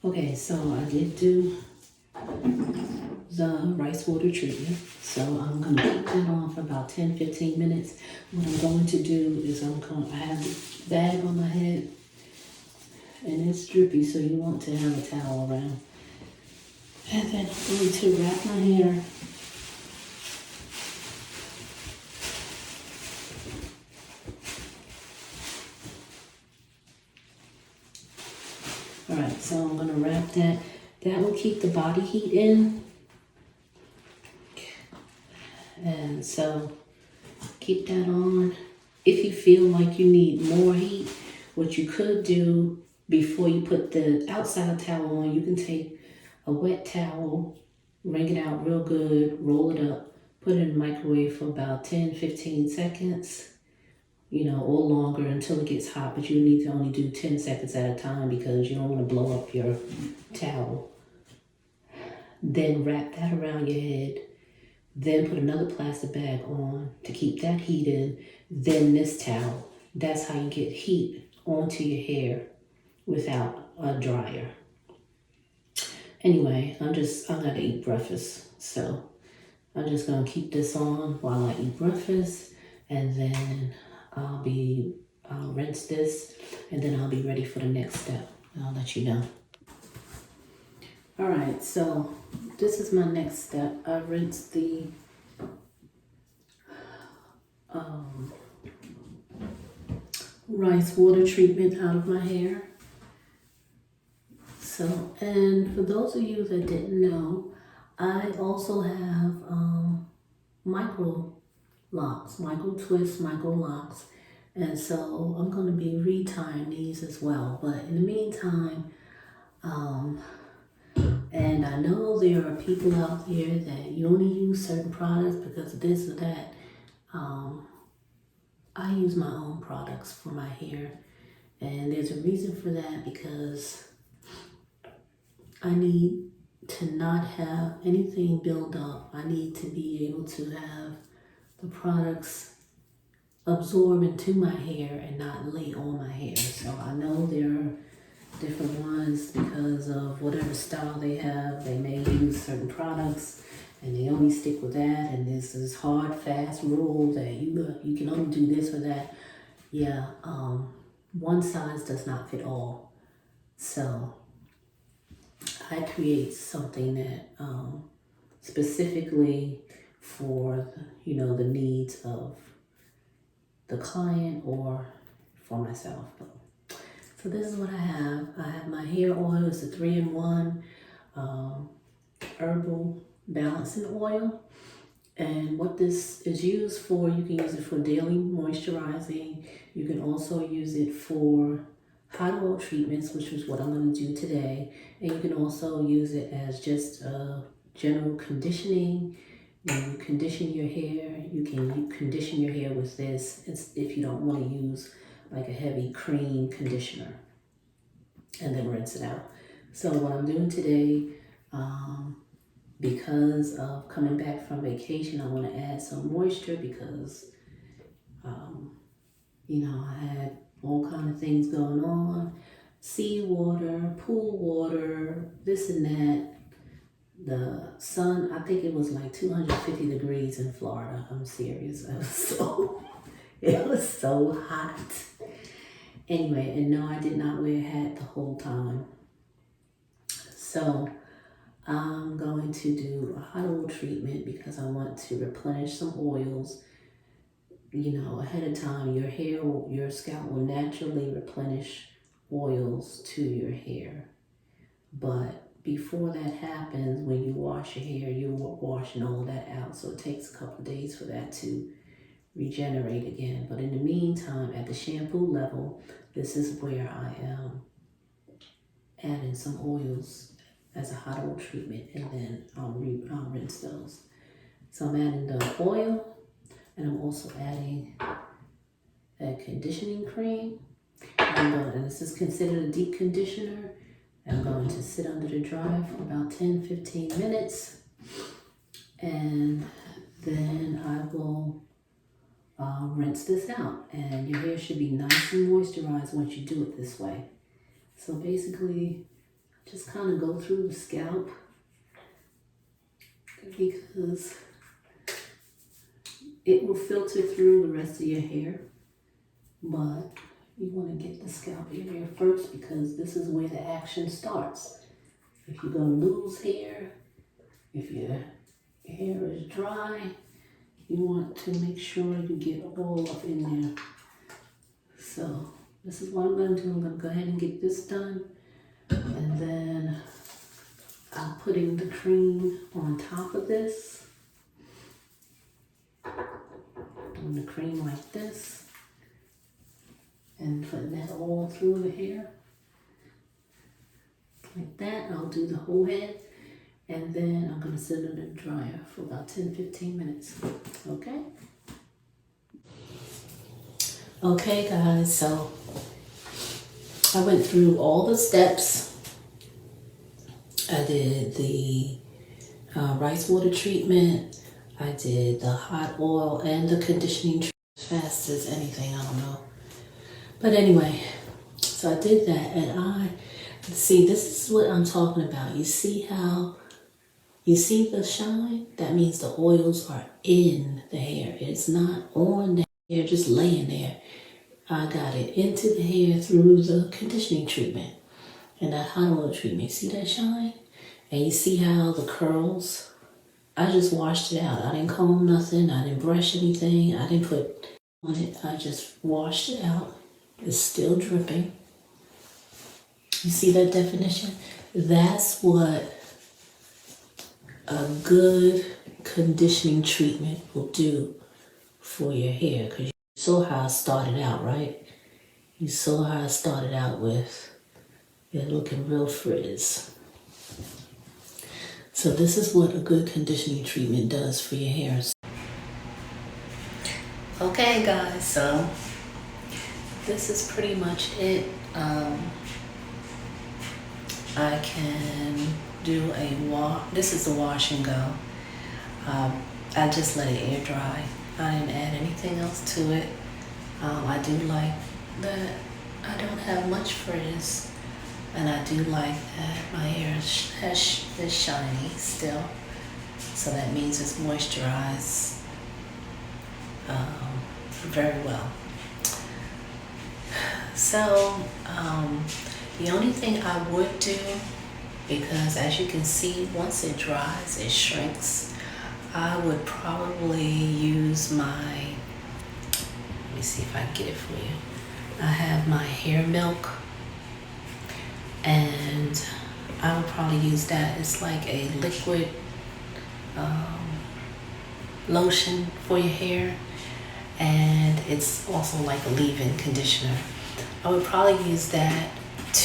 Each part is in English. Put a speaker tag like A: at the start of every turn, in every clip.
A: Okay, so I did do the rice water treatment. So I'm gonna keep that on for about 10-15 minutes. What I'm going to do is I have the bag on my head and it's drippy, so you want to have a towel around. And then I'm going to wrap my hair. All right, so I'm gonna wrap that. That will keep the body heat in. And so keep that on. If you feel like you need more heat, what you could do before you put the outside towel on, you can take a wet towel, wring it out real good, roll it up, put it in the microwave for about 10-15 seconds, or longer until it gets hot, but you need to only do 10 seconds at a time because you don't want to blow up your towel. Then wrap that around your head. Then put another plastic bag on to keep that heat in. Then this towel. That's how you get heat onto your hair without a dryer. Anyway, I gotta eat breakfast. So I'm just gonna keep this on while I eat breakfast, and then I'll rinse this, and then I'll be ready for the next step. I'll let you know. All right, so this is my next step. I rinsed the rice water treatment out of my hair. So, and for those of you that didn't know, I also have micro locks, micro twists, micro locks. And so I'm going to be retying these as well. But in the meantime, and I know there are people out there that you only use certain products because of this or that. I use my own products for my hair. And there's a reason for that because I need to not have anything build up. I need to be able to have the products absorb into my hair and not lay on my hair. So I know there are different ones because of whatever style they have. They may use certain products and they only stick with that. And this is hard, fast rule that you can only do this or that. Yeah, one size does not fit all. So I create something that specifically for the needs of the client or for myself. So this is what I have. I have my hair oil. It's a 3-in-1 herbal balancing oil. And what this is used for, you can use it for daily moisturizing. You can also use it for hot oil treatments, which is what I'm going to do today. And you can also use it as just general conditioning. When you condition your hair, you can condition your hair with this if you don't want to use like a heavy cream conditioner, and then rinse it out. So what I'm doing today, because of coming back from vacation, I want to add some moisture because, I had all kind of things going on. Sea water, pool water, this and that. The sun, I think it was like 250 degrees in Florida. I'm serious. It was so hot. Anyway, and no, I did not wear a hat the whole time. So I'm going to do a hot oil treatment because I want to replenish some oils. Ahead of time, your scalp will naturally replenish oils to your hair. But before that happens, when you wash your hair, you're washing all that out. So it takes a couple of days for that to regenerate again. But in the meantime, at the shampoo level, this is where I am adding some oils as a hot oil treatment, and then I'll rinse those. So I'm adding the oil, and I'm also adding a conditioning cream. And this is considered a deep conditioner. I'm going to sit under the dryer for about 10-15 minutes, and then I will rinse this out. And your hair should be nice and moisturized once you do it this way. So basically, just kind of go through the scalp because it will filter through the rest of your hair, but you want to get the scalp area first because this is where the action starts. If you're going to lose hair, if your hair is dry, you want to make sure you get all up in there. So this is what I'm going to do. I'm going to go ahead and get this done, and then I'm putting the cream on top of this. Doing the cream like this and putting that all through the hair. Like that. I'll do the whole head, and then I'm going to sit it in the dryer for about 10-15 minutes. Okay? Okay guys, so I went through all the steps. I did the rice water treatment. I did the hot oil and the conditioning treatment as fast as anything, I don't know. But anyway, so I did that, and see, this is what I'm talking about. You see the shine? That means the oils are in the hair. It's not on the hair, just laying there. I got it into the hair through the conditioning treatment and that hot oil treatment. See that shine? And you see how the curls, I just washed it out. I didn't comb nothing. I didn't brush anything. I didn't put on it. I just washed it out. It's still dripping. You see that definition? That's what a good conditioning treatment will do for your hair. Because you saw how I started out, right? You saw how I started out with it looking real frizz. So this is what a good conditioning treatment does for your hair. Okay guys, so this is pretty much it. I can do a wash. This is the wash and go. I just let it air dry. I didn't add anything else to it. I do like that I don't have much frizz, and I do like that my hair is shiny still. So that means it's moisturized very well. So the only thing I would do, because as you can see, once it dries, it shrinks. I would probably use let me see if I can get it for you. I have my hair milk, and I would probably use that. It's like a liquid lotion for your hair, and it's also like a leave-in conditioner. I would probably use that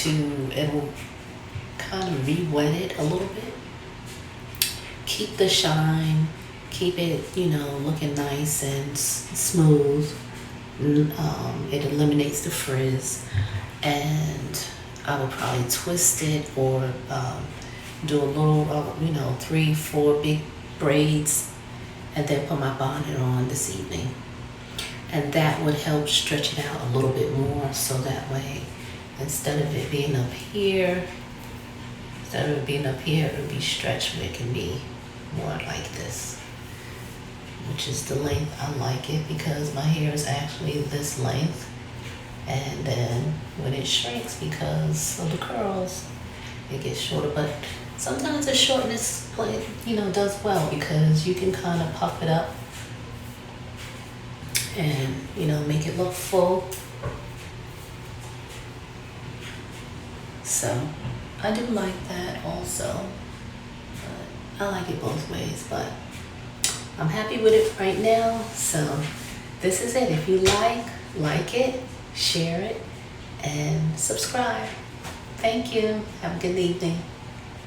A: it will kind of re-wet it a little bit. Keep the shine, keep it, looking nice and smooth. It eliminates the frizz, and I would probably twist it or do a little, 3-4 big braids, and then put my bonnet on this evening. And that would help stretch it out a little bit more, so that way, instead of it being up here, it would be stretched where it can be more like this, which is the length I like it, because my hair is actually this length. And then when it shrinks because of the curls, it gets shorter. But sometimes the shortness, does well, because you can kind of puff it up and, make it look full. So I do like that also. I like it both ways, but I'm happy with it right now. So this is it. If you like it, share it, and subscribe. Thank you. Have a good evening.